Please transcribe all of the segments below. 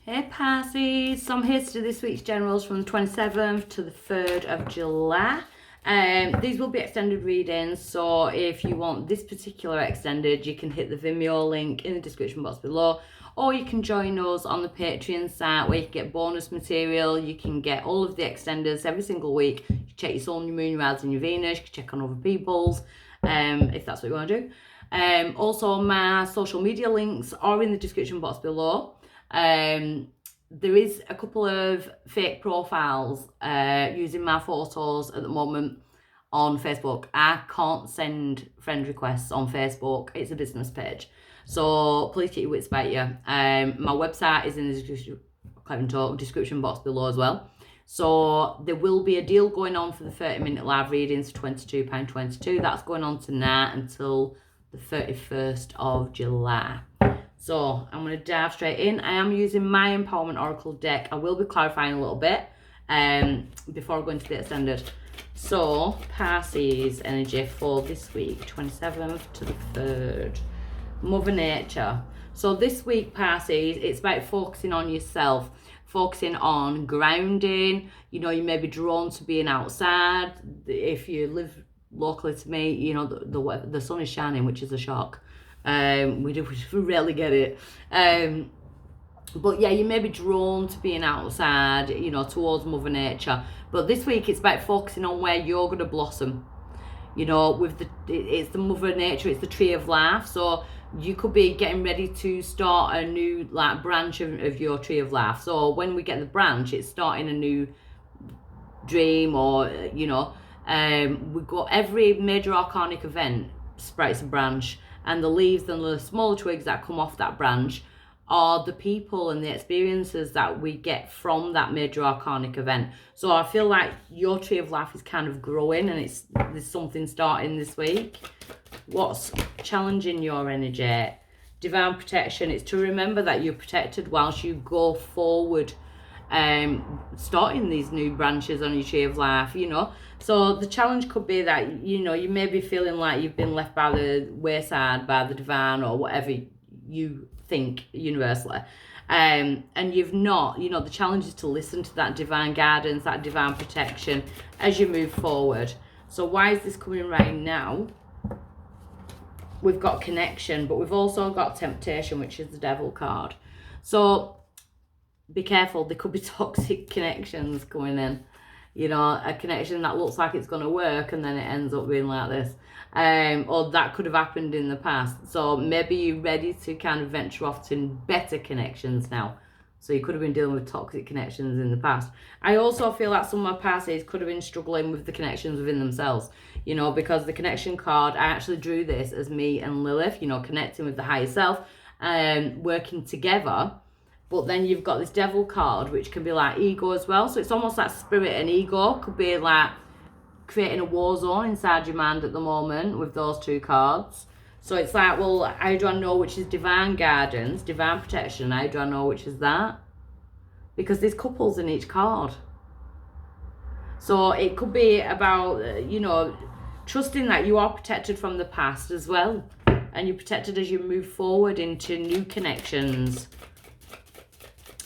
Hey Pisces, so I'm here to do this week's generals from the 27th to the 3rd of July. These will be extended readings, so if you want this particular extended, you can hit the Vimeo link in the description box below, or you can join us on the Patreon site where you can get bonus material. You can get all of the extenders every single week. You can check your Sun, your Moon, your Rising, your Venus. You can check on other people's, if that's what you want to do. Also, my social media links are in the description box below. There is a couple of fake profiles using my photos at the moment on Facebook. I can't send friend requests on Facebook. It's a business page. So please keep your wits about you. My website is in the description box below as well. So there will be a deal going on for the 30-minute live readings for £22.22. That's going on tonight until the 31st of July. So I'm going to dive straight in. I am using my Empowerment Oracle deck. I will be clarifying a little bit before I go into the extended. So Pisces energy for this week, 27th to the 3rd. Mother Nature. So this week, Pisces, it's about focusing on yourself, focusing on grounding. You know, you may be drawn to being outside. If you live locally to me, you know, the sun is shining, which is a shock. We rarely get it. But yeah, you may be drawn to being outside, you know, towards Mother Nature. But this week it's about focusing on where you're going to blossom. You know, it's the Mother Nature, it's the tree of life. So you could be getting ready to start a new branch of your tree of life. So when we get the branch, it's starting a new dream, or you know, we got every major arcanic event sprouts a branch. And the leaves and the smaller twigs that come off that branch are the people and the experiences that we get from that major arcanic event. So I feel like your tree of life is kind of growing, and there's something starting this week. What's challenging your energy? Divine protection. It's to remember that you're protected whilst you go forward, starting these new branches on your tree of life, you know. So the challenge could be that, you know, you may be feeling like you've been left by the wayside by the divine, or whatever you think universally, and you've not. You know, the challenge is to listen to that divine guidance, that divine protection as you move forward. So why is this coming right now? We've got connection, but we've also got temptation, which is the devil card. So be careful, there could be toxic connections coming in. You know, a connection that looks like it's going to work and then it ends up being like this. Or that could have happened in the past. So maybe you're ready to kind of venture off to better connections now. So you could have been dealing with toxic connections in the past. I also feel like some of my Pisces could have been struggling with the connections within themselves. You know, because the connection card, I actually drew this as me and Lilith, you know, connecting with the higher self and working together. But then you've got this devil card, which can be like ego as well. So it's almost like spirit and ego could be like creating a war zone inside your mind at the moment with those two cards. So it's like, well, how do I know which is divine guidance, divine protection? How do I know which is that? Because there's couples in each card. So it could be about, you know, trusting that you are protected from the past as well. And you're protected as you move forward into new connections.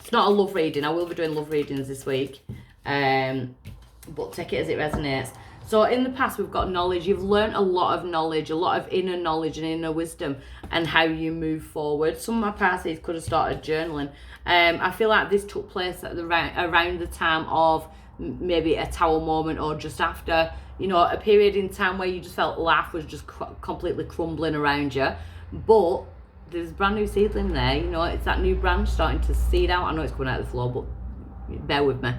It's not a love reading. I will be doing love readings this week, but take it as it resonates. So in the past, we've got knowledge. You've learned a lot of knowledge, a lot of inner knowledge and inner wisdom, and how you move forward. Some of my Pisces could have started journaling. I feel like this took place at around the time of maybe a tower moment, or just after, you know, a period in time where you just felt life was just completely crumbling around you. But there's a brand new seedling there, you know, it's that new branch starting to seed out. I know it's coming out of the floor, but bear with me.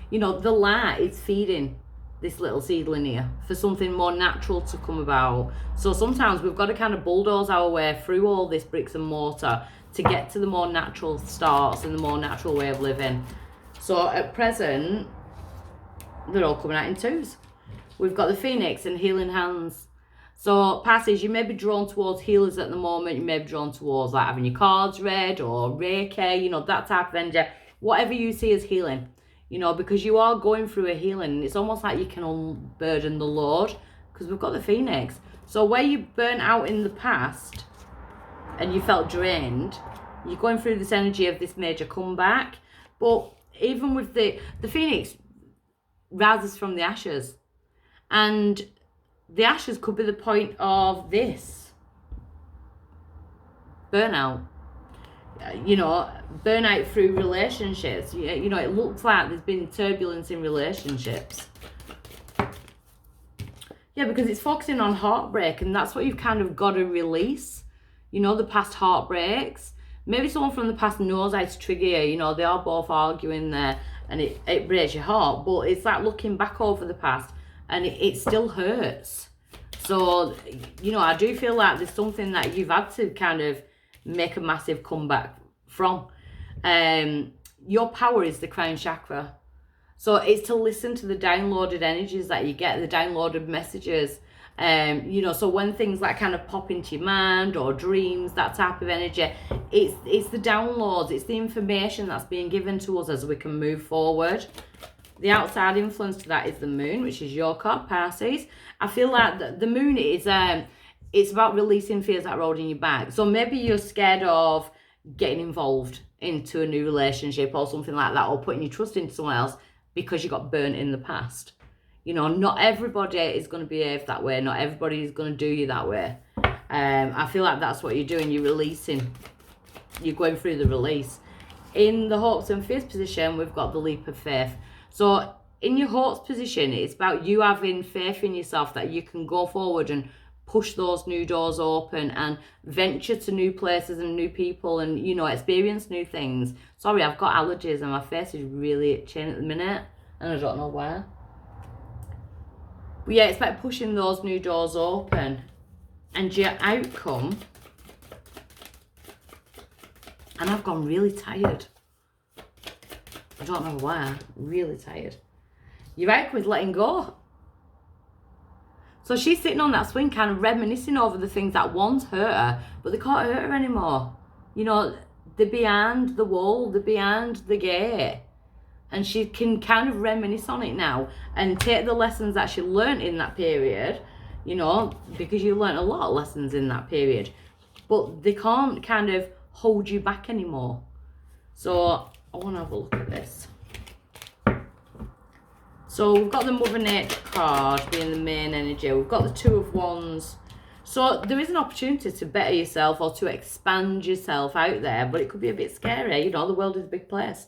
You know, the light is feeding this little seedling here for something more natural to come about. So sometimes we've got to kind of bulldoze our way through all this bricks and mortar to get to the more natural starts and the more natural way of living. So at present, they're all coming out in twos. We've got the Phoenix and Healing Hands. So Pisces, you may be drawn towards healers at the moment. You may be drawn towards like having your cards read or Reiki, you know, that type of energy. Whatever you see as healing, you know, because you are going through a healing. It's almost like you can unburden the load, because we've got the Phoenix. So where you burnt out in the past and you felt drained, You're going through this energy of this major comeback. But even with the phoenix rises from the ashes. And the ashes could be the point of this. Burnout. You know, burnout through relationships. You know, it looks like there's been turbulence in relationships. Yeah, because it's focusing on heartbreak, and that's what you've kind of got to release. You know, the past heartbreaks. Maybe someone from the past knows how to trigger you. You know, they are both arguing there, and it breaks your heart. But it's like looking back over the past, and it still hurts. So, you know, I do feel like there's something that you've had to kind of make a massive comeback from. Your power is the crown chakra. So it's to listen to the downloaded energies that you get, the downloaded messages. You know, so when things like kind of pop into your mind or dreams, that type of energy, it's the downloads, it's the information that's being given to us as we can move forward. The outside influence to that is the moon, which is your card, Pisces. I feel like the moon is it's about releasing fears that are holding you back. So maybe you're scared of getting involved into a new relationship or something like that, or putting your trust into someone else because you got burnt in the past. You know, not everybody is going to behave that way. Not everybody is going to do you that way. I feel like that's what you're doing. You're releasing. You're going through the release. In the hopes and fears position, we've got the leap of faith. So in your hopes position, it's about you having faith in yourself that you can go forward and push those new doors open and venture to new places and new people and, you know, experience new things. Sorry, I've got allergies and my face is really itching at the minute and I don't know why. But yeah, it's about pushing those new doors open. And your outcome, and I've gone really tired. I don't know why, really tired. Your outcome is letting go. So she's sitting on that swing kind of reminiscing over the things that once hurt her, but they can't hurt her anymore. You know, they're behind the wall, they're behind the gate. And she can kind of reminisce on it now and take the lessons that she learned in that period, you know, because you learned a lot of lessons in that period. But they can't kind of hold you back anymore. So I want to have a look at this. So we've got the Mother Nature card being the main energy. We've got the Two of Wands. So there is an opportunity to better yourself or to expand yourself out there, but it could be a bit scary. You know, the world is a big place.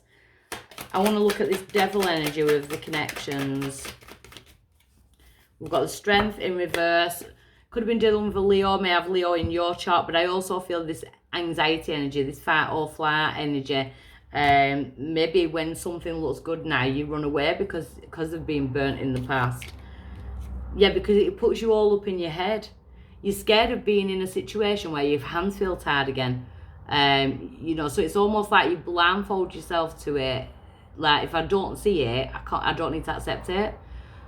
I want to look at this Devil energy with the connections. We've got the Strength in reverse. Could have been dealing with a Leo, may have Leo in your chart, but I also feel this anxiety energy, this fight or flight energy. Maybe when something looks good now, you run away because of being burnt in the past. Yeah, because it puts you all up in your head. You're scared of being in a situation where your hands feel tired again. You know, so it's almost like you blindfold yourself to it. Like, if I don't see it, I don't need to accept it.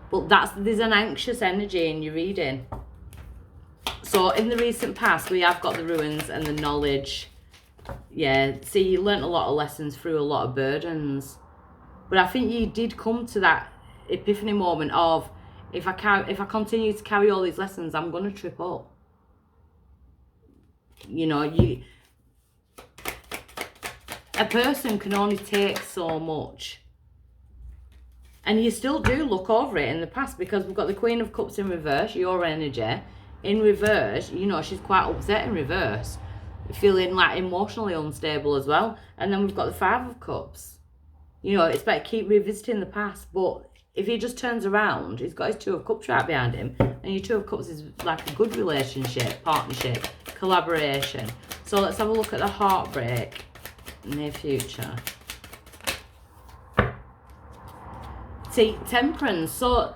But there's an anxious energy in your reading. So in the recent past, we have got the ruins and the knowledge. Yeah, see, you learnt a lot of lessons through a lot of burdens. But I think you did come to that epiphany moment of, if I continue to carry all these lessons, I'm going to trip up. You know, a person can only take so much. And you still do look over it in the past, because we've got the Queen of Cups in reverse, your energy. In reverse, you know, she's quite upset in reverse. Feeling like emotionally unstable as well. And then we've got the Five of Cups. You know, it's better keep revisiting the past. But if he just turns around, he's got his Two of Cups right behind him. And your Two of Cups is like a good relationship, partnership, collaboration. So let's have a look at the heartbreak. Near future. See, Temperance. So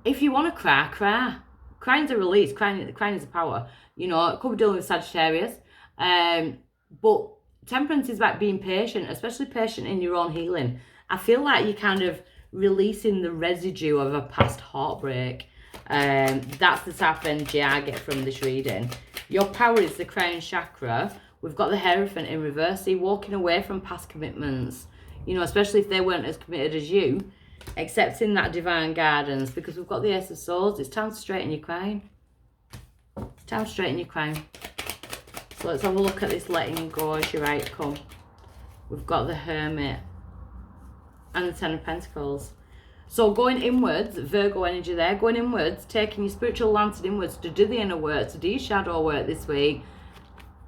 if you want to cry, cry. Crying's a release. Crying is a power. You know, it could be dealing with Sagittarius. But Temperance is about being patient, especially patient in your own healing. I feel like you're kind of releasing the residue of a past heartbreak. That's the type of energy I get from this reading. Your power is the crown chakra. We've got the Hierophant in reverse. So you're walking away from past commitments, you know, especially if they weren't as committed as you, accepting that divine guidance, because we've got the Ace of Swords. It's time to straighten your crown. It's time to straighten your crown. So let's have a look at this letting go as your outcome. We've got the Hermit and the Ten of Pentacles. So going inwards, Virgo energy there, going inwards, taking your spiritual lantern inwards to do the inner work, to do your shadow work this week,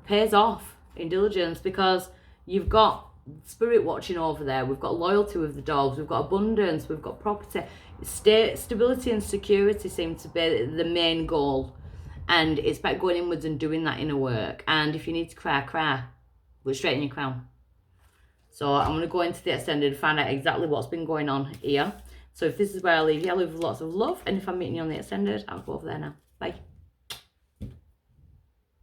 pays off in diligence, because you've got spirit watching over there. We've got loyalty with the dogs, we've got abundance, we've got property. Stability and security seem to be the main goal. And it's about going inwards and doing that inner work. And if you need to cry, cry. But straighten your crown. So I'm going to go into the extended and find out exactly what's been going on here. So if this is where I leave you, I leave with lots of love. And if I'm meeting you on the extended, I'll go over there now. Bye.